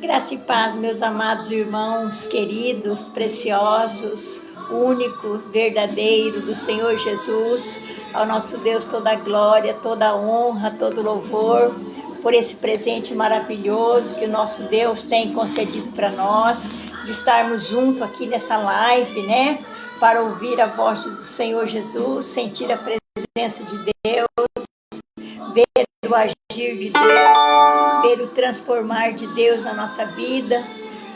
Graça e paz, meus amados irmãos, queridos, preciosos, únicos, verdadeiros do Senhor Jesus. Ao nosso Deus toda a glória, toda a honra, todo louvor, por esse presente maravilhoso que o nosso Deus tem concedido para nós, de estarmos juntos aqui nessa live, né? Para ouvir a voz do Senhor Jesus, sentir a presença de Deus, ver o agir de Deus, ver o transformar de Deus na nossa vida,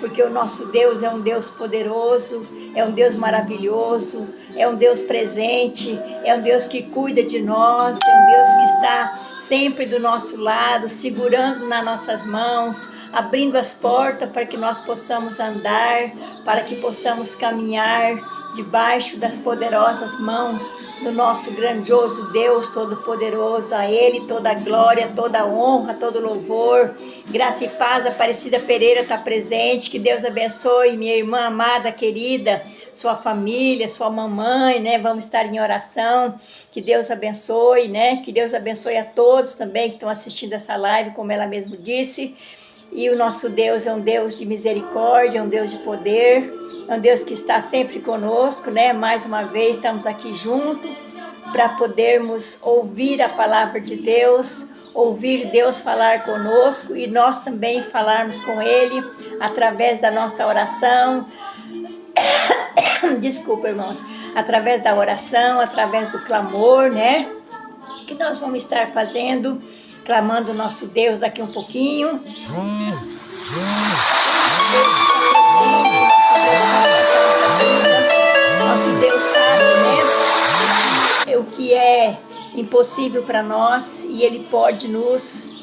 porque o nosso Deus é um Deus poderoso, é um Deus maravilhoso, é um Deus presente, é um Deus que cuida de nós, é um Deus que está sempre do nosso lado, segurando nas nossas mãos, abrindo as portas para que nós possamos andar, para que possamos caminhar debaixo das poderosas mãos do nosso grandioso Deus Todo-Poderoso. A Ele toda a glória, toda a honra, todo louvor. Graça e paz. Aparecida Pereira está presente. Que Deus abençoe, minha irmã amada, querida, sua família, sua mamãe, né? Vamos estar em oração. Que Deus abençoe, né? Que Deus abençoe a todos também que estão assistindo essa live, como ela mesmo disse. E o nosso Deus é um Deus de misericórdia, é um Deus de poder, é um Deus que está sempre conosco, né? Mais uma vez estamos aqui juntos para podermos ouvir a palavra de Deus, ouvir Deus falar conosco e nós também falarmos com Ele através da nossa oração. Desculpa, irmãos. Através da oração, através do clamor, né? Que nós vamos estar fazendo, clamando o nosso Deus daqui um pouquinho. Nosso Deus sabe, né, o que é impossível para nós, e Ele pode nos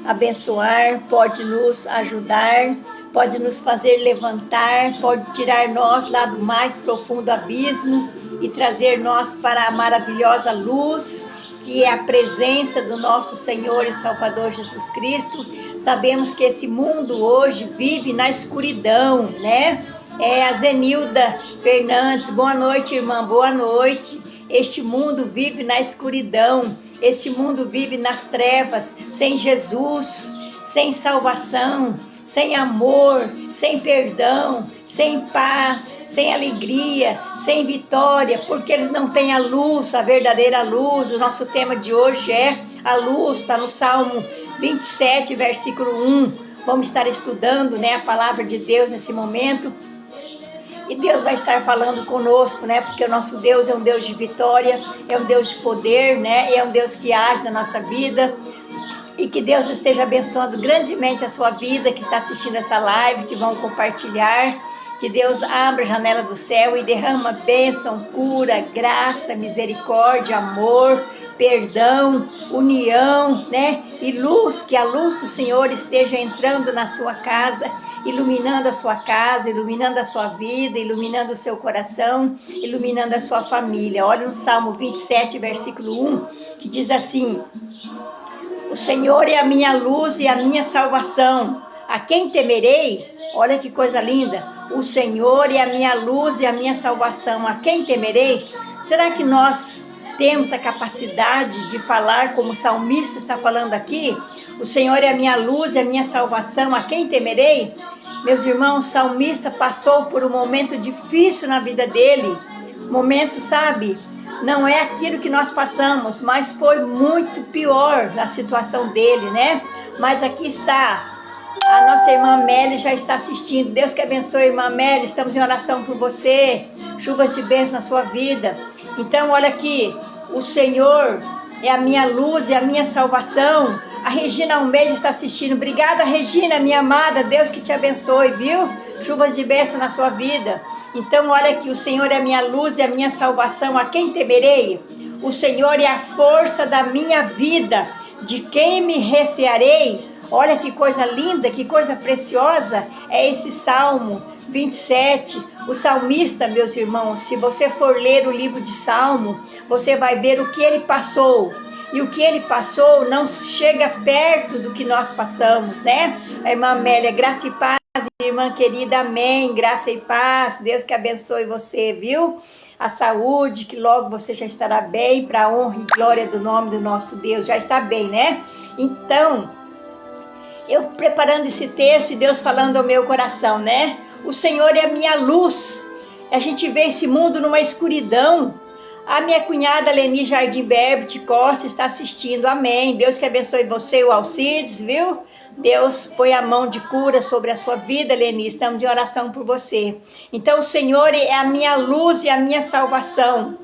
abençoar, pode nos ajudar, pode nos fazer levantar, pode tirar nós lá do mais profundo abismo e trazer nós para a maravilhosa luz, que é a presença do nosso Senhor e Salvador Jesus Cristo. Sabemos que esse mundo hoje vive na escuridão, né? A Zenilda Fernandes, boa noite, irmã, boa noite. Este mundo vive na escuridão, este mundo vive nas trevas, sem Jesus, sem salvação, sem amor, sem perdão, sem paz, sem alegria, sem vitória, porque eles não têm a luz, a verdadeira luz. O nosso tema de hoje é a luz, está no Salmo 27, versículo 1. Vamos estar estudando, né, a palavra de Deus nesse momento. E Deus vai estar falando conosco, né? Porque o nosso Deus é um Deus de vitória, é um Deus de poder, né? É um Deus que age na nossa vida. E que Deus esteja abençoando grandemente a sua vida, que está assistindo essa live, que vão compartilhar. Que Deus abra a janela do céu e derrama bênção, cura, graça, misericórdia, amor, perdão, união, né? E luz, que a luz do Senhor esteja entrando na sua casa, iluminando a sua casa, iluminando a sua vida, iluminando o seu coração, iluminando a sua família. Olha no Salmo 27, versículo 1, que diz assim: o Senhor é a minha luz e a minha salvação. A quem temerei? Olha que coisa linda. O Senhor é a minha luz e a minha salvação. A quem temerei? Será que nós temos a capacidade de falar como o salmista está falando aqui? O Senhor é a minha luz e a minha salvação. A quem temerei? Meus irmãos, o salmista passou por um momento difícil na vida dele. Momento, sabe? Não é aquilo que nós passamos, mas foi muito pior a situação dele, né? Mas aqui está, a nossa irmã Amélia já está assistindo. Deus que abençoe, irmã Amélia, estamos em oração por você, chuvas de bênção na sua vida. Então, olha aqui, o Senhor é a minha luz e a minha salvação. A Regina Almeida está assistindo. Obrigada, Regina, minha amada, Deus que te abençoe, viu? Chuvas de bênção na sua vida. Então, olha aqui, o Senhor é a minha luz e a minha salvação. A quem temerei? O Senhor é a força da minha vida. De quem me recearei? Olha que coisa linda, que coisa preciosa é esse Salmo 27. O salmista, meus irmãos, se você for ler o livro de Salmo, você vai ver o que ele passou. E o que ele passou não chega perto do que nós passamos, né? A irmã Amélia, graça e paz. irmã querida, amém, graça e paz, Deus que abençoe você, viu? A saúde, que logo você já estará bem, para a honra e glória do nome do nosso Deus, já está bem, né? Então, eu preparando esse texto e Deus falando ao meu coração, né? O Senhor é a minha luz, a gente vê esse mundo numa escuridão. A minha cunhada Leni Jardim Berbit Costa está assistindo, amém. Deus que abençoe você, o Alcides, viu? Deus põe a mão de cura sobre a sua vida, Leni, estamos em oração por você. Então o Senhor é a minha luz e a minha salvação.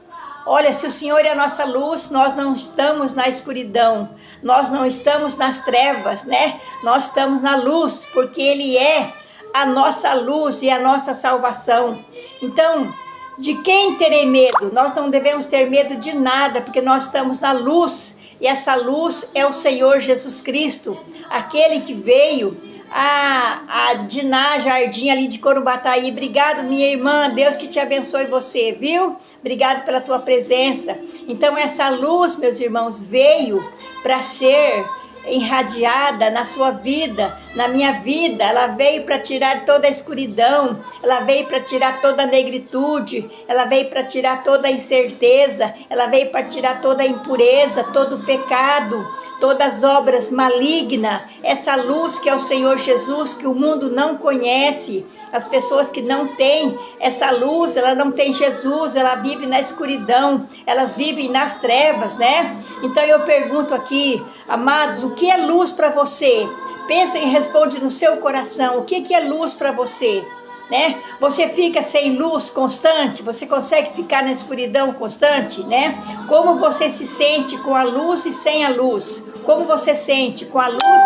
Olha, se o Senhor é a nossa luz, nós não estamos na escuridão, nós não estamos nas trevas, né? Nós estamos na luz, porque Ele é a nossa luz e a nossa salvação. Então, de quem terei medo? Nós não devemos ter medo de nada, porque nós estamos na luz, e essa luz é o Senhor Jesus Cristo, aquele que veio a Diná Jardim ali de Corumbataí. Obrigado, minha irmã, Deus que te abençoe você, viu? Obrigado pela tua presença. Então essa luz, meus irmãos, veio para ser irradiada na sua vida, na minha vida. Ela veio para tirar toda a escuridão, ela veio para tirar toda a negritude, ela veio para tirar toda a incerteza, ela veio para tirar toda a impureza, todo o pecado, todas as obras malignas. Essa luz que é o Senhor Jesus, que o mundo não conhece, as pessoas que não têm essa luz, ela não tem Jesus, ela vive na escuridão, elas vivem nas trevas, né? Então eu pergunto aqui, amados, o que é luz para você? Pensa e responde no seu coração, o que é luz para você? Né? Você fica sem luz constante? Você consegue ficar na escuridão constante, né? Como você se sente com a luz e sem a luz? Como você sente com a luz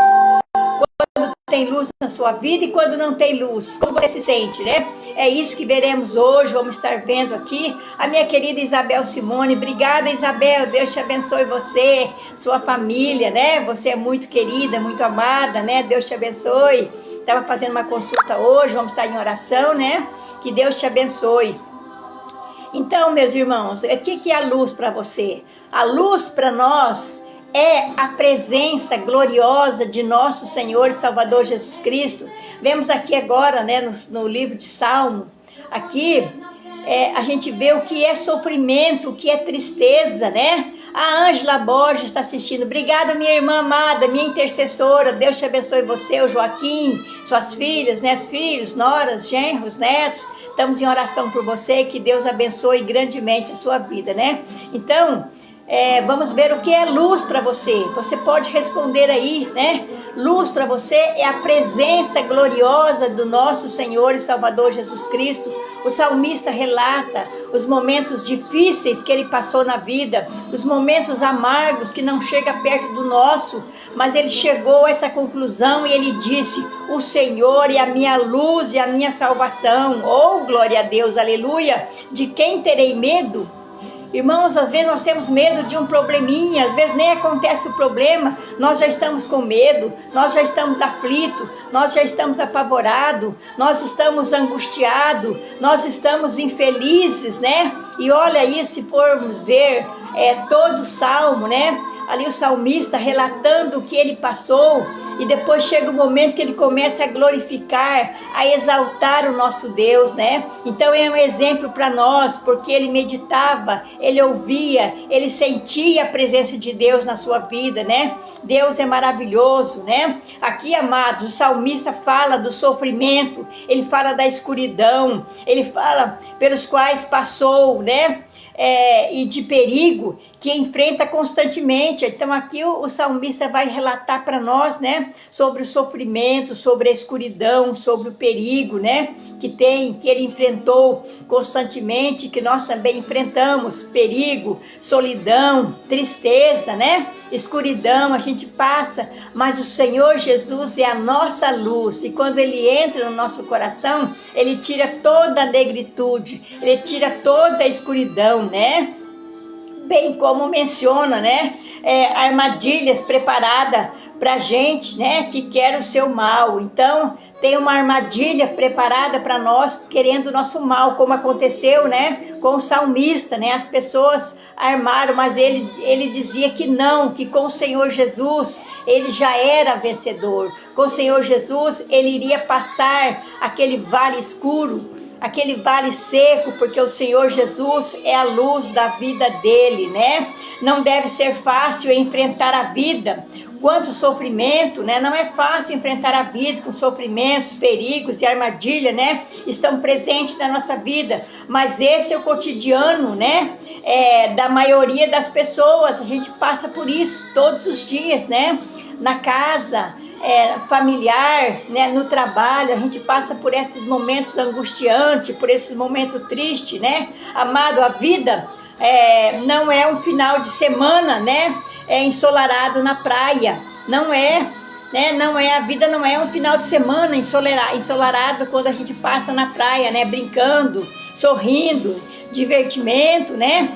quando tem luz na sua vida e quando não tem luz? Como você se sente, né? É isso que veremos hoje, vamos estar vendo aqui. A minha querida Isabel Simone, obrigada, Isabel, Deus te abençoe você, sua família, né? Você é muito querida, muito amada, né? Deus te abençoe. Estava fazendo uma consulta hoje, vamos estar em oração, né? Que Deus te abençoe. Então, meus irmãos, o que é a luz para você? A luz para nós é a presença gloriosa de nosso Senhor e Salvador Jesus Cristo. Vemos aqui agora, né, no livro de Salmo, aqui a gente vê o que é sofrimento, o que é tristeza, né? A Ângela Borges está assistindo. Obrigada, minha irmã amada, minha intercessora. Deus te abençoe você, o Joaquim, suas filhas, né? Filhos, noras, genros, netos. Estamos em oração por você, que Deus abençoe grandemente a sua vida, né? Então, vamos ver o que é luz para você. Você pode responder aí, né? Luz para você é a presença gloriosa do nosso Senhor e Salvador Jesus Cristo. O salmista relata os momentos difíceis que ele passou na vida, os momentos amargos que não chegam perto do nosso, mas ele chegou a essa conclusão e ele disse: o Senhor é a minha luz e a minha salvação. Oh, glória a Deus, aleluia! De quem terei medo? Irmãos, às vezes nós temos medo de um probleminha, às vezes nem acontece o problema, nós já estamos com medo, nós já estamos aflitos, nós já estamos apavorados, nós estamos angustiados, nós estamos infelizes, né? E olha isso, se formos ver todo o salmo, né? Ali o salmista relatando o que ele passou, e depois chega o momento que ele começa a glorificar, a exaltar o nosso Deus, né? Então é um exemplo para nós, porque ele meditava, ele ouvia, ele sentia a presença de Deus na sua vida, né? Deus é maravilhoso, né? Aqui, amados, o salmista fala do sofrimento, ele fala da escuridão, ele fala pelos quais passou, né? E de perigo que enfrenta constantemente. Então aqui o salmista vai relatar para nós, né, sobre o sofrimento, sobre a escuridão, sobre o perigo, né, que ele enfrentou constantemente, que nós também enfrentamos: perigo, solidão, tristeza, né, escuridão, a gente passa, mas o Senhor Jesus é a nossa luz, e quando ele entra no nosso coração, ele tira toda a negritude, ele tira toda a escuridão, né? bem como menciona, né, armadilhas preparadas para gente, né, que quer o seu mal. Então, tem uma armadilha preparada para nós, querendo o nosso mal, como aconteceu, né, com o salmista, né, as pessoas armaram, mas ele dizia que não, que com o Senhor Jesus, ele já era vencedor. Com o Senhor Jesus, ele iria passar aquele vale escuro, aquele vale seco, porque o Senhor Jesus é a luz da vida dele, né? Não deve ser fácil enfrentar a vida. Quanto sofrimento, né? Não é fácil enfrentar a vida com sofrimentos, perigos e armadilha, né? Estão presentes na nossa vida, mas esse é o cotidiano, né? Da maioria das pessoas. A gente passa por isso todos os dias, né? Na casa, familiar, né, no trabalho, a gente passa por esses momentos angustiantes, por esses momentos tristes, né? Amado, a vida não é um final de semana, né? Ensolarado na praia, não é, né? A vida não é um final de semana ensolarado quando a gente passa na praia, né? Brincando, sorrindo, divertimento, né?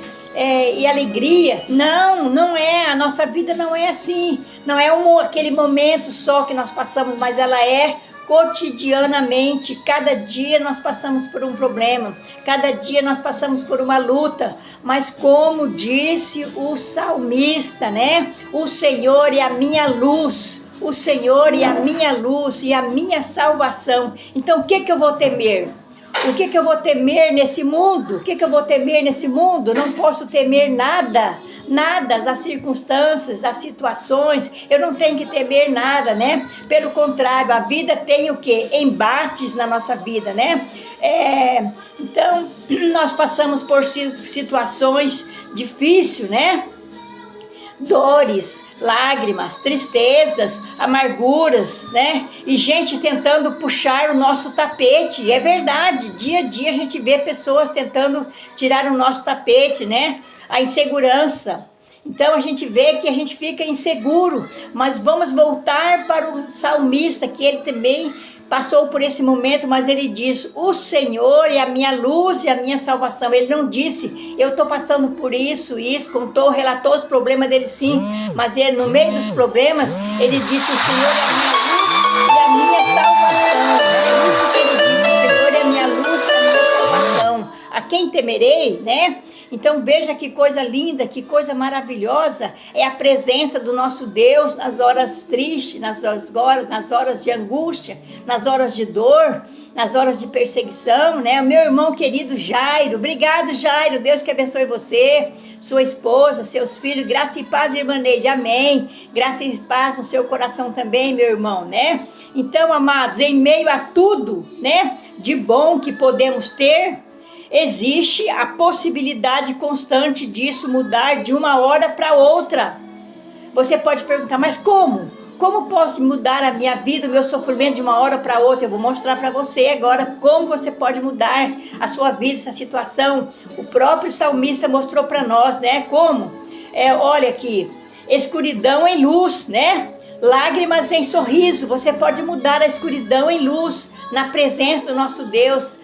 E alegria. Não é, a nossa vida não é assim, não é aquele momento só que nós passamos, mas ela é cotidianamente. Cada dia nós passamos por um problema, cada dia nós passamos por uma luta, mas como disse o salmista, né? O Senhor é a minha luz, o Senhor é a minha luz e a minha salvação. Então o que eu vou temer? O que eu vou temer nesse mundo? O que eu vou temer nesse mundo? Não posso temer nada, as circunstâncias, as situações, eu não tenho que temer nada, né? Pelo contrário, a vida tem o quê? Embates na nossa vida, né? Então, nós passamos por situações difíceis, né? Dores, lágrimas, tristezas, amarguras, né? E gente tentando puxar o nosso tapete. É verdade, dia a dia a gente vê pessoas tentando tirar o nosso tapete, né? A insegurança. Então a gente vê que a gente fica inseguro, mas vamos voltar para o salmista, que ele também passou por esse momento, mas ele diz: o Senhor é a minha luz e a minha salvação. Ele não disse, eu estou passando por isso, relatou os problemas dele, sim, mas ele, no meio dos problemas, ele disse: o Senhor é a minha luz e a minha salvação. É isso que ele disse: o Senhor é a minha luz e a minha salvação. A quem temerei, né? Então veja que coisa linda, que coisa maravilhosa é a presença do nosso Deus nas horas tristes, nas horas de angústia, nas horas de dor, nas horas de perseguição, né? O meu irmão querido Jairo, obrigado Jairo, Deus que abençoe você, sua esposa, seus filhos, graça e paz, irmã Neide, amém. Graça e paz no seu coração também, meu irmão, né? Então, amados, em meio a tudo, né, de bom que podemos ter, existe a possibilidade constante disso mudar de uma hora para outra. Você pode perguntar, mas como? Como posso mudar a minha vida, o meu sofrimento de uma hora para outra? Eu vou mostrar para você agora como você pode mudar a sua vida, essa situação. O próprio salmista mostrou para nós, né? Como? Olha aqui, escuridão em luz, né? Lágrimas em sorriso. Você pode mudar a escuridão em luz, na presença do nosso Deus.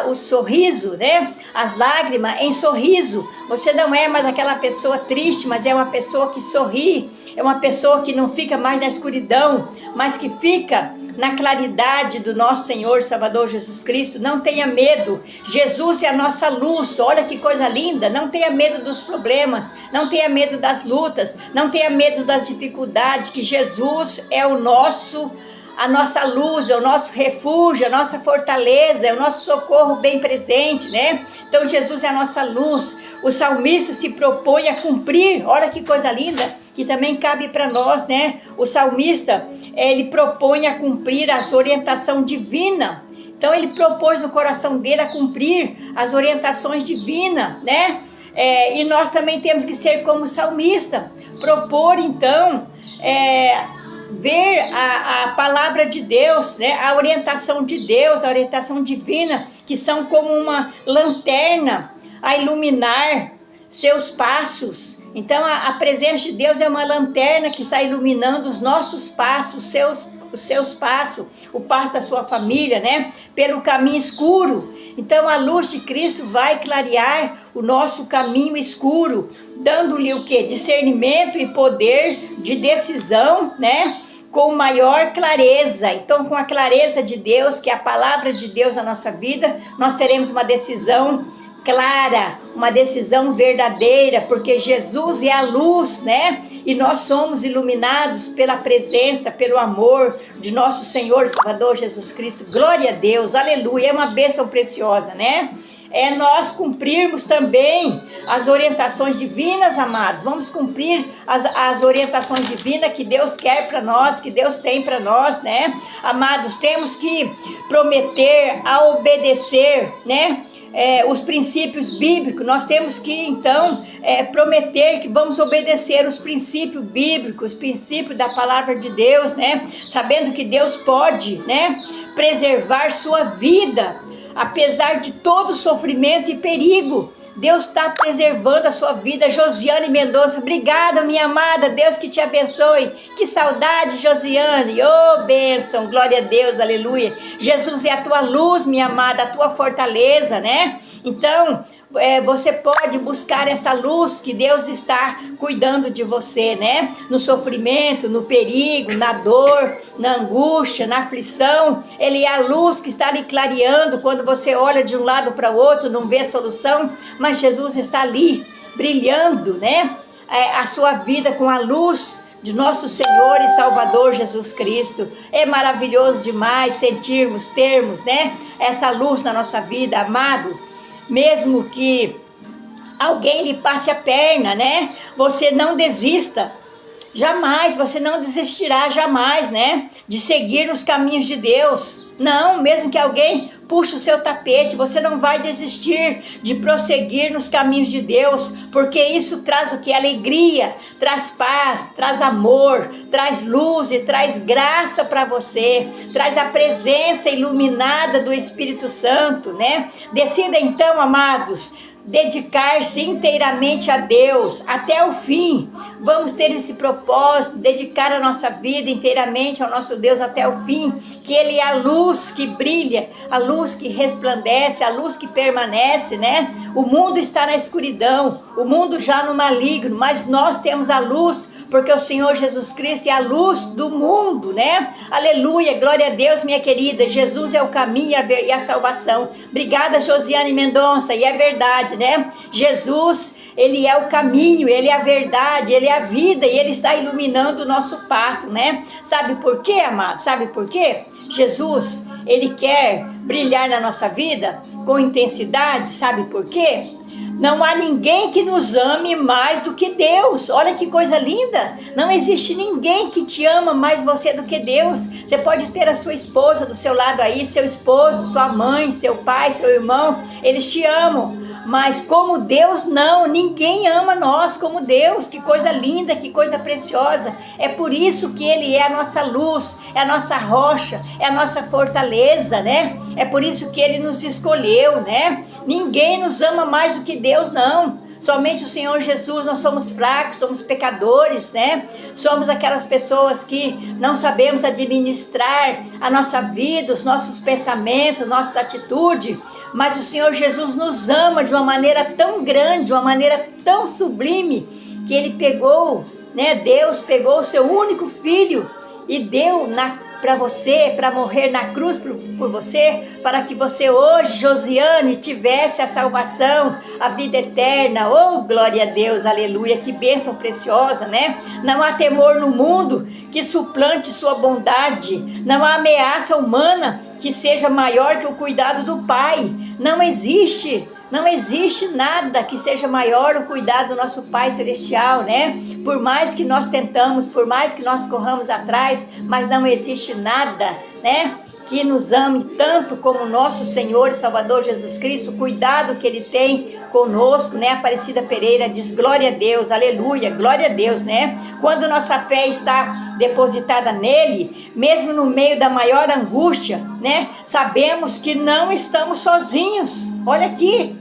O sorriso, né? As lágrimas em sorriso. Você não é mais aquela pessoa triste, mas é uma pessoa que sorri. É uma pessoa que não fica mais na escuridão, mas que fica na claridade do nosso Senhor Salvador Jesus Cristo. Não tenha medo. Jesus é a nossa luz. Olha que coisa linda. Não tenha medo dos problemas. Não tenha medo das lutas. Não tenha medo das dificuldades. Que Jesus é a nossa luz, é o nosso refúgio, a nossa fortaleza, é o nosso socorro bem presente, né? Então Jesus é a nossa luz. O salmista se propõe a cumprir, olha que coisa linda, que também cabe para nós, né? O salmista, ele propõe a cumprir as orientações divinas. Então ele propôs no coração dele a cumprir as orientações divinas, né? E nós também temos que ser como salmista, propor então, ver a palavra de Deus, né? A orientação de Deus, a orientação divina, que são como uma lanterna a iluminar seus passos. Então a presença de Deus é uma lanterna que está iluminando os nossos passos, os seus passos, o passo da sua família, né? Pelo caminho escuro. Então a luz de Cristo vai clarear o nosso caminho escuro, dando-lhe o quê? Discernimento e poder de decisão, né? Com maior clareza. Então, com a clareza de Deus, que é a palavra de Deus na nossa vida, nós teremos uma decisão clara, uma decisão verdadeira, porque Jesus é a luz, né? E nós somos iluminados pela presença, pelo amor de nosso Senhor e Salvador Jesus Cristo. Glória a Deus, aleluia, é uma bênção preciosa, né? É nós cumprirmos também as orientações divinas, amados. Vamos cumprir as orientações divinas que Deus quer para nós, que Deus tem para nós, né? Amados, temos que prometer a obedecer, né? Os princípios bíblicos. Nós temos que então prometer que vamos obedecer os princípios bíblicos, os princípios da palavra de Deus, né? Sabendo que Deus pode, né, preservar sua vida, apesar de todo sofrimento e perigo. Deus está preservando a sua vida. Josiane Mendonça, obrigada, minha amada, Deus que te abençoe. Que saudade, Josiane, oh bênção, glória a Deus, aleluia. Jesus é a tua luz, minha amada, a tua fortaleza, né? Então, você pode buscar essa luz que Deus está cuidando de você, né? No sofrimento, no perigo, na dor, na angústia, na aflição. Ele é a luz que está ali clareando quando você olha de um lado para o outro, não vê solução, mas Jesus está ali brilhando, né? A sua vida com a luz de nosso Senhor e Salvador Jesus Cristo. É maravilhoso demais termos, né, essa luz na nossa vida, amado. Mesmo que alguém lhe passe a perna, né? Você não desista. Jamais, você não desistirá jamais, né? De seguir nos caminhos de Deus. Não, mesmo que alguém puxe o seu tapete, você não vai desistir de prosseguir nos caminhos de Deus, porque isso traz o que? Alegria, traz paz, traz amor, traz luz e traz graça para você, traz a presença iluminada do Espírito Santo, né? Decida então, amados, dedicar-se inteiramente a Deus até o fim. Vamos ter esse propósito, dedicar a nossa vida inteiramente ao nosso Deus até o fim, que Ele é a luz que brilha, a luz que resplandece, a luz que permanece, né? O mundo está na escuridão, o mundo já no maligno, mas nós temos a luz, porque o Senhor Jesus Cristo é a luz do mundo, né? Aleluia, glória a Deus, minha querida. Jesus é o caminho e a salvação. Obrigada, Josiane Mendonça, e é verdade, né? Jesus, Ele é o caminho, Ele é a verdade, Ele é a vida, e Ele está iluminando o nosso passo, né? Sabe por quê, amado? Sabe por quê? Jesus, Ele quer brilhar na nossa vida com intensidade, sabe por quê? Não há ninguém que nos ame mais do que Deus. Olha que coisa linda. Não existe ninguém que te ama mais você do que Deus. Você pode ter a sua esposa do seu lado aí, seu esposo, sua mãe, seu pai, seu irmão. Eles te amam. Mas como Deus, não. Ninguém ama nós como Deus. Que coisa linda, que coisa preciosa. É por isso que Ele é a nossa luz, é a nossa rocha, é a nossa fortaleza, né? É por isso que Ele nos escolheu, né? Ninguém nos ama mais do que Deus, não. Somente o Senhor Jesus. Nós somos fracos, somos pecadores, né? Somos aquelas pessoas que não sabemos administrar a nossa vida, os nossos pensamentos, nossas atitudes. Mas o Senhor Jesus nos ama de uma maneira tão grande, de uma maneira tão sublime, que Ele pegou, né? Deus pegou o seu único filho e deu para você, para morrer na cruz por você, para que você hoje, Josiane, tivesse a salvação, a vida eterna. Oh, glória a Deus, aleluia, que bênção preciosa, né? Não há temor no mundo que suplante sua bondade, não há ameaça humana que seja maior que o cuidado do Pai. Não existe nada que seja maior o cuidado do nosso Pai Celestial, né? Por mais que nós tentamos, por mais que nós corramos atrás, mas não existe nada, né, que nos ame tanto como nosso Senhor e Salvador Jesus Cristo. O cuidado que Ele tem conosco, né? Aparecida Pereira diz, glória a Deus, aleluia, glória a Deus, né? Quando nossa fé está depositada nele, mesmo no meio da maior angústia, né? Sabemos que não estamos sozinhos. Olha aqui,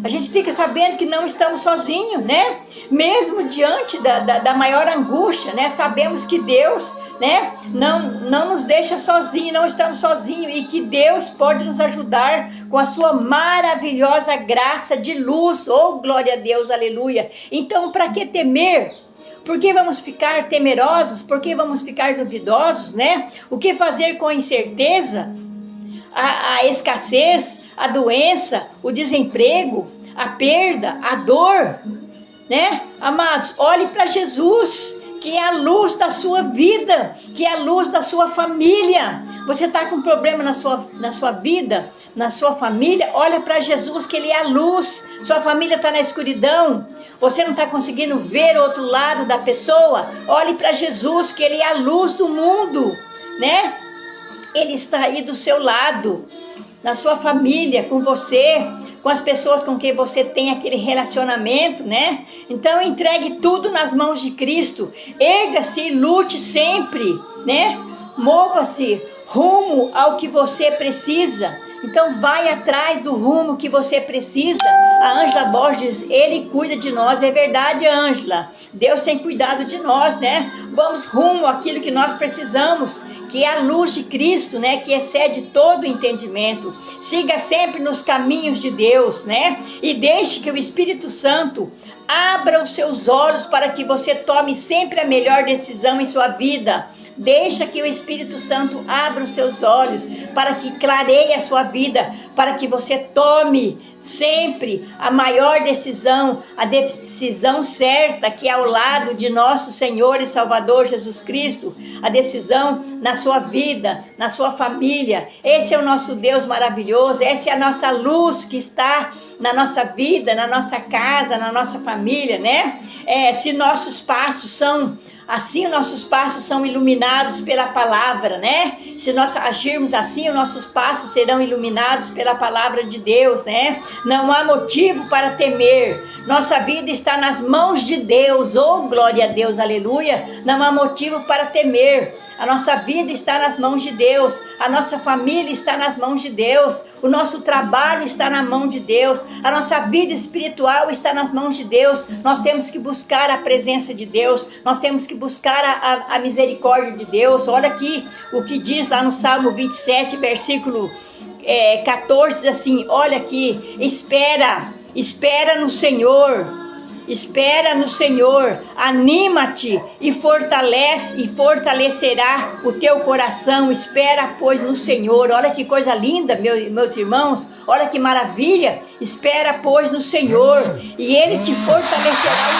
a gente fica sabendo que não estamos sozinhos, né? Mesmo diante da maior angústia, né? Sabemos que Deus né? Não nos deixa sozinhos, não estamos sozinhos, e que Deus pode nos ajudar com a sua maravilhosa graça de luz. Oh, glória a Deus, aleluia. Então, para que temer? Por que vamos ficar temerosos? Por que vamos ficar duvidosos, né? O que fazer com a incerteza, a escassez, a doença, o desemprego, a perda, a dor, né? Amados, olhe para Jesus, que é a luz da sua vida, que é a luz da sua família. Você está com problema na sua vida, na sua família? Olha para Jesus, que Ele é a luz. Sua família está na escuridão, você não está conseguindo ver o outro lado da pessoa? Olhe para Jesus, que Ele é a luz do mundo, né? Ele está aí do seu lado, na sua família, com você, com as pessoas com quem você tem aquele relacionamento, né? Então entregue tudo nas mãos de Cristo. Erga-se e lute sempre, né? Mova-se rumo ao que você precisa. Então vai atrás do rumo que você precisa. A Ângela Borges diz, Ele cuida de nós. É verdade, Ângela. Deus tem cuidado de nós, né? Vamos rumo àquilo que nós precisamos, que é a luz de Cristo, né? Que excede todo o entendimento. Siga sempre nos caminhos de Deus, né? E deixe que o Espírito Santo abra os seus olhos para que você tome sempre a melhor decisão em sua vida. Deixa que o Espírito Santo abra os seus olhos para que clareie a sua vida, para que você tome sempre a maior decisão, a decisão certa, que é ao lado de nosso Senhor e Salvador Jesus Cristo, a decisão na sua vida, na sua família. Esse é o nosso Deus maravilhoso, essa é a nossa luz que está na nossa vida, na nossa casa, na nossa família, né? Se nossos passos são assim, nossos passos são iluminados pela palavra, né? Se nós agirmos assim, os nossos passos serão iluminados pela palavra de Deus, né? Não há motivo para temer. Nossa vida está nas mãos de Deus. Oh, glória a Deus, aleluia. Não há motivo para temer. A nossa vida está nas mãos de Deus, a nossa família está nas mãos de Deus, o nosso trabalho está na mão de Deus, a nossa vida espiritual está nas mãos de Deus. Nós temos que buscar a presença de Deus, nós temos que buscar a misericórdia de Deus. Olha aqui o que diz lá no Salmo 27, versículo 14, diz assim, olha aqui, espera no Senhor. Espera no Senhor, anima-te e fortalecerá o teu coração. Espera, pois, no Senhor. Olha que coisa linda, meus irmãos. Olha que maravilha. Espera, pois, no Senhor, e Ele te fortalecerá o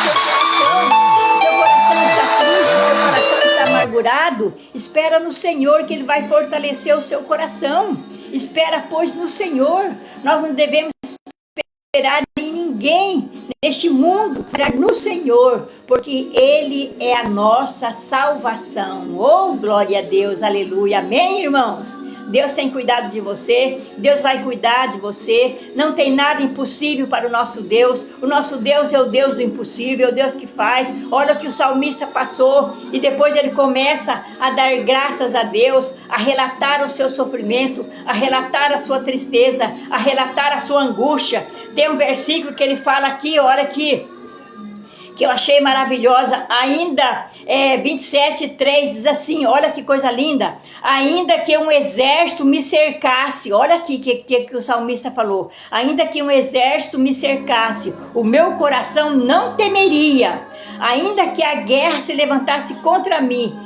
teu coração. Seu coração está triste, seu coração está amargurado. Espera no Senhor, que Ele vai fortalecer o seu coração. Espera, pois, no Senhor. Nós não devemos esperar em ninguém neste mundo, no Senhor, porque Ele é a nossa salvação. Oh, glória a Deus, aleluia, amém, irmãos? Deus tem cuidado de você, Deus vai cuidar de você, não tem nada impossível para o nosso Deus. O nosso Deus é o Deus do impossível, é o Deus que faz. Olha o que o salmista passou, e depois ele começa a dar graças a Deus, a relatar o seu sofrimento, a relatar a sua tristeza, a relatar a sua angústia. Tem um versículo que ele fala aqui, olha aqui, que eu achei maravilhosa, ainda 27:3 diz assim, olha que coisa linda, ainda que um exército me cercasse, olha aqui que o salmista falou, ainda que um exército me cercasse, o meu coração não temeria, ainda que a guerra se levantasse contra mim,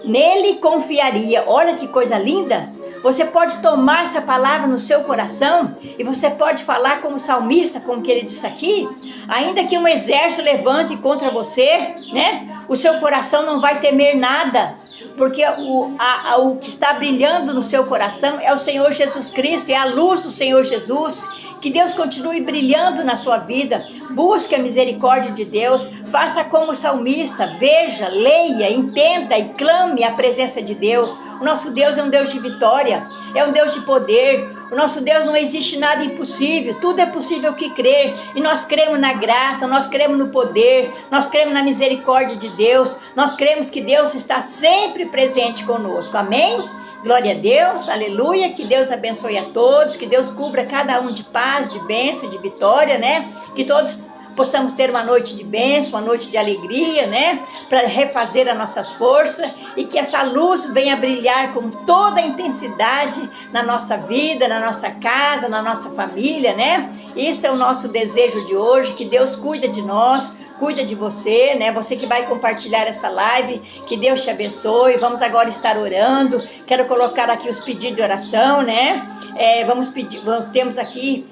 nele confiaria. Olha que coisa linda. Você pode tomar essa palavra no seu coração e você pode falar como salmista, como que ele disse aqui, ainda que um exército levante contra você, né? O seu coração não vai temer nada, porque o que está brilhando no seu coração é o Senhor Jesus Cristo, é a luz do Senhor Jesus. Que Deus continue brilhando na sua vida. Busque a misericórdia de Deus. Faça como o salmista. Veja, leia, entenda e clame a presença de Deus. O nosso Deus é um Deus de vitória. É um Deus de poder. O nosso Deus não existe nada impossível. Tudo é possível que crer. E nós cremos na graça, nós cremos no poder, nós cremos na misericórdia de Deus. Nós cremos que Deus está sempre presente conosco. Amém? Glória a Deus, aleluia, que Deus abençoe a todos, que Deus cubra cada um de paz, de bênção, de vitória, né? Que todos possamos ter uma noite de bênção, uma noite de alegria, né? Para refazer as nossas forças e que essa luz venha brilhar com toda a intensidade na nossa vida, na nossa casa, na nossa família, né? Isso é o nosso desejo de hoje, que Deus cuida de nós, cuida de você, né? Você que vai compartilhar essa live, que Deus te abençoe. Vamos agora estar orando. Quero colocar aqui os pedidos de oração, né? Temos aqui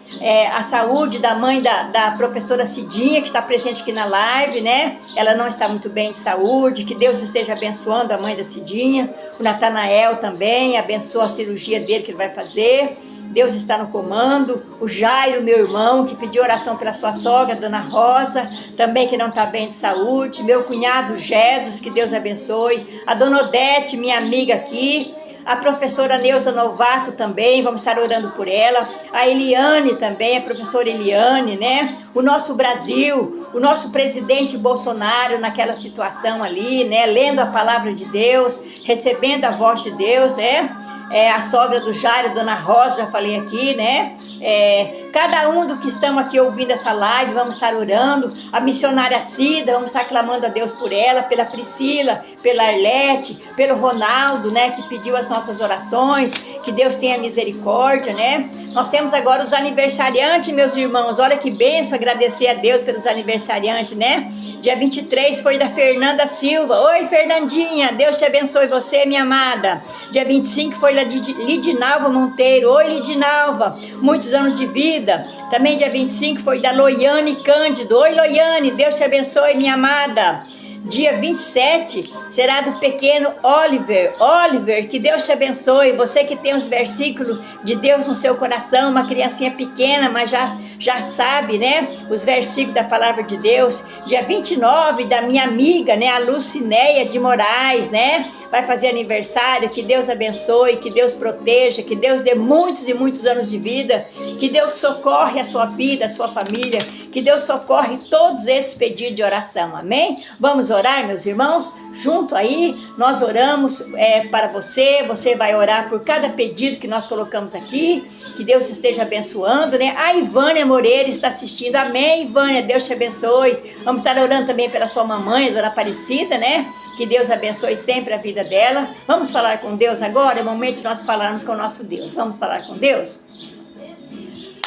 a saúde da mãe da professora Cidinha, que está presente aqui na live, né? Ela não está muito bem de saúde, que Deus esteja abençoando a mãe da Cidinha. O Natanael também, abençoa a cirurgia dele que ele vai fazer. Deus está no comando. O Jairo, meu irmão, que pediu oração pela sua sogra, Dona Rosa, também que não está bem de saúde. Meu cunhado Jesus, que Deus abençoe. A Dona Odete, minha amiga aqui. A professora Neuza Novato também, vamos estar orando por ela. A Eliane também, a professora Eliane, né? O nosso Brasil, o nosso presidente Bolsonaro naquela situação ali, né? Lendo a palavra de Deus, recebendo a voz de Deus, né? A sogra do Jairo, Dona Rosa, já falei aqui, né? Cada um do que estamos aqui ouvindo essa live, vamos estar orando. A missionária Cida, vamos estar clamando a Deus por ela, pela Priscila, pela Arlete, pelo Ronaldo, né? Que pediu as nossas orações, que Deus tenha misericórdia, né? Nós temos agora os aniversariantes, meus irmãos. Olha que bênção, agradecer a Deus pelos aniversariantes, né? Dia 23 foi da Fernanda Silva. Oi, Fernandinha, Deus te abençoe você, minha amada. Dia 25 foi da Lidinalva Monteiro. Oi, Lidinalva, muitos anos de vida. Também dia 25 foi da Loiane Cândido. Oi, Loiane, Deus te abençoe, minha amada. Dia 27 será do pequeno Oliver. Oliver, que Deus te abençoe. Você que tem os versículos de Deus no seu coração, uma criancinha pequena, mas já sabe, né? Os versículos da palavra de Deus. Dia 29 da minha amiga, né? A Lucinéia de Moraes, né? Vai fazer aniversário. Que Deus abençoe, que Deus proteja, que Deus dê muitos e muitos anos de vida. Que Deus socorre a sua vida, a sua família. Que Deus socorre todos esses pedidos de oração. Amém? Vamos orar, meus irmãos? Junto aí, nós oramos para você. Você vai orar por cada pedido que nós colocamos aqui. Que Deus esteja abençoando, né? A Ivânia Moreira está assistindo. Amém, Ivânia? Deus te abençoe. Vamos estar orando também pela sua mamãe, a Dona Aparecida, né? Que Deus abençoe sempre a vida dela. Vamos falar com Deus agora? É o momento de nós falarmos com o nosso Deus. Vamos falar com Deus?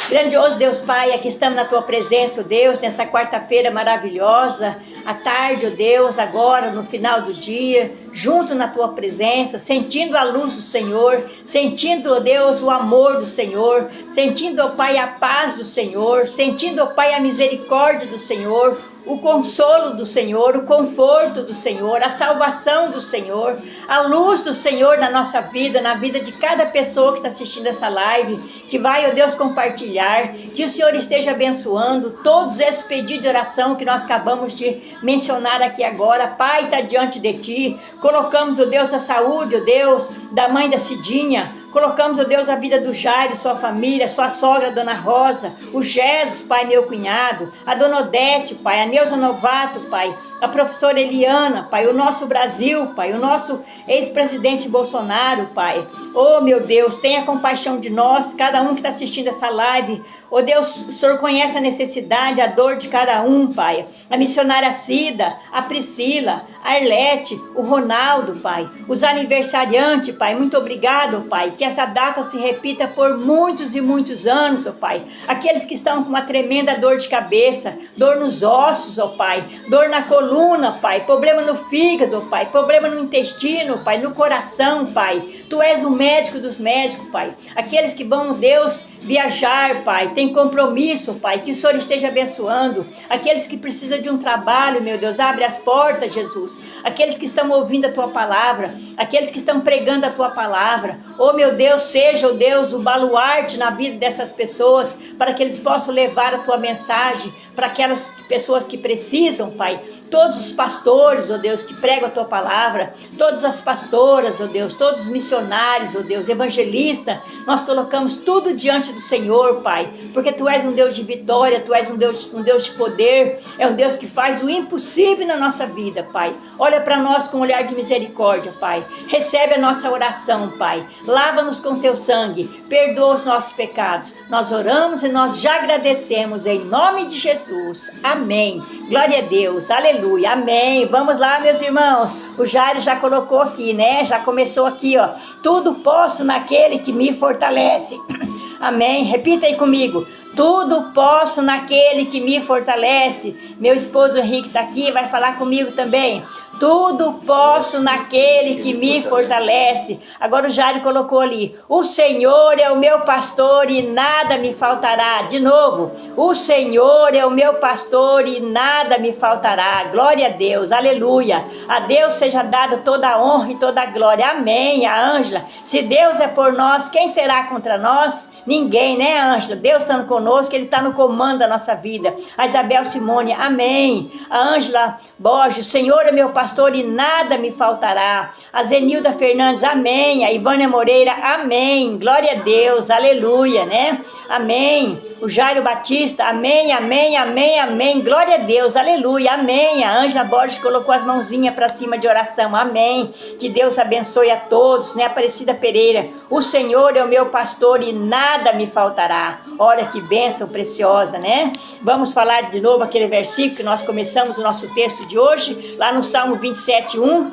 Grandioso Deus Pai, aqui estamos na Tua presença, Deus, nessa quarta-feira maravilhosa, à tarde, Deus, agora, no final do dia, junto na Tua presença, sentindo a luz do Senhor, sentindo, Deus, o amor do Senhor, sentindo, Pai, a paz do Senhor, sentindo, Pai, a misericórdia do Senhor, o consolo do Senhor, o conforto do Senhor, a salvação do Senhor, a luz do Senhor na nossa vida, na vida de cada pessoa que está assistindo essa live, que vai, ó Deus, compartilhar, que o Senhor esteja abençoando todos esses pedidos de oração que nós acabamos de mencionar aqui agora. Pai, está diante de Ti, colocamos, ó Deus, a saúde, ó Deus, da mãe da Cidinha, colocamos, ó Deus, a vida do Jairo, sua família, sua sogra, Dona Rosa, o Jesus, Pai, meu cunhado, a Dona Odete, Pai, a Neuza Novato, Pai, a professora Eliana, Pai, o nosso Brasil, Pai, o nosso ex-presidente Bolsonaro, Pai. Oh, meu Deus, tenha compaixão de nós, cada um que está assistindo essa live. Oh, Deus, o Senhor conhece a necessidade, a dor de cada um, Pai. A missionária Cida, a Priscila, a Arlete, o Ronaldo, Pai. Os aniversariantes, Pai, muito obrigado, Pai. Que essa data se repita por muitos e muitos anos, oh Pai. Aqueles que estão com uma tremenda dor de cabeça, dor nos ossos, oh Pai. Dor na coluna, Pai. Problema no fígado, Pai. Problema no intestino, Pai. No coração, Pai. Tu és o médico dos médicos, Pai. Aqueles que vão, Deus, viajar, Pai. Tem compromisso, Pai. Que o Senhor esteja abençoando. Aqueles que precisam de um trabalho, meu Deus. Abre as portas, Jesus. Aqueles que estão ouvindo a Tua palavra. Aqueles que estão pregando a Tua palavra. Oh, meu Deus, seja, oh Deus, o baluarte na vida dessas pessoas. Para que eles possam levar a Tua mensagem para aquelas pessoas que precisam, Pai. todos os pastores, ó Deus, que pregam a tua palavra, todas as pastoras, ó Deus, todos os missionários, ó Deus, evangelistas, nós colocamos tudo diante do Senhor, Pai, porque tu és um Deus de vitória, tu és um Deus de poder, é um Deus que faz o impossível na nossa vida, Pai. Olha para nós com um olhar de misericórdia, Pai. Recebe a nossa oração, Pai. Lava-nos com teu sangue, perdoa os nossos pecados. Nós oramos e nós já agradecemos em nome de Jesus. Amém. Glória a Deus. Aleluia. Amém. Vamos lá, meus irmãos. O Jairo já colocou aqui, né? Já começou aqui, ó. Tudo posso naquele que me fortalece. Amém. Repita aí comigo. Tudo posso naquele que me fortalece. Meu esposo Henrique está aqui, vai falar comigo também. Tudo posso naquele que me fortalece. Agora o Jairo colocou ali. O Senhor é o meu pastor e nada me faltará. De novo. O Senhor é o meu pastor e nada me faltará. Glória a Deus. Aleluia. A Deus seja dada toda a honra e toda a glória. Amém. A Ângela. Se Deus é por nós, quem será contra nós? Ninguém, né, Ângela? Deus está conosco, Ele está no comando da nossa vida. A Isabel Simone. Amém. A Ângela Borges. O Senhor é meu pastor e nada me faltará. A Zenilda Fernandes, amém. A Ivânia Moreira, amém. Glória a Deus, aleluia, né? Amém. O Jairo Batista, amém, amém, amém, amém. Glória a Deus, aleluia, amém. A Ângela Borges colocou as mãozinhas para cima de oração, amém. Que Deus abençoe a todos, né? Aparecida Pereira, o Senhor é o meu pastor e nada me faltará. Olha que bênção preciosa, né? Vamos falar de novo aquele versículo que nós começamos o nosso texto de hoje, lá no Salmo 27:1.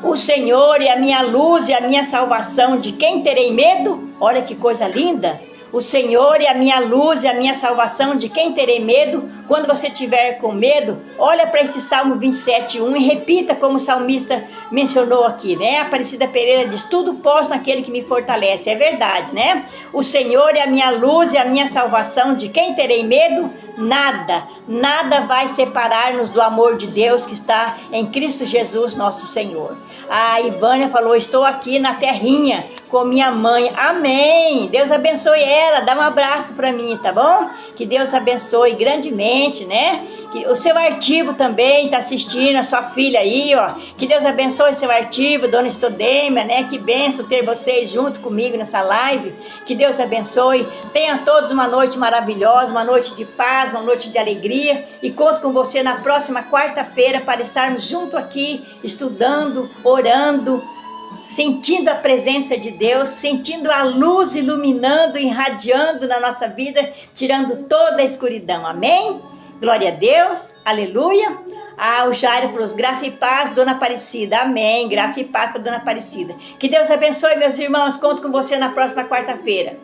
O Senhor é a minha luz e a minha salvação, de quem terei medo? Olha que coisa linda. O Senhor é a minha luz e a minha salvação, de quem terei medo? Quando você tiver com medo, olha para esse Salmo 27:1 e repita como o salmista mencionou aqui, né? A Aparecida Pereira diz, tudo posso naquele que me fortalece. É verdade, né? O Senhor é a minha luz e a minha salvação, de quem terei medo? Nada vai separar-nos do amor de Deus que está em Cristo Jesus, nosso Senhor. A Ivânia falou, estou aqui na terrinha com minha mãe. Amém. Deus abençoe ela. Dá um abraço para mim, tá bom? Que Deus abençoe grandemente, né? Que o seu Artivo também está assistindo, a sua filha aí, ó. Que Deus abençoe seu Artivo, Dona Estodêmia, né? Que benção ter vocês junto comigo nessa live. Que Deus abençoe. Tenham todos uma noite maravilhosa, uma noite de paz, uma noite de alegria, e conto com você na próxima quarta-feira para estarmos junto aqui, estudando, orando, sentindo a presença de Deus, sentindo a luz iluminando, irradiando na nossa vida, tirando toda a escuridão. Amém? Glória a Deus, aleluia. O Jairo falou, graça e paz, Dona Aparecida. Amém, graça e paz para Dona Aparecida. Que Deus abençoe, meus irmãos, conto com você na próxima quarta-feira.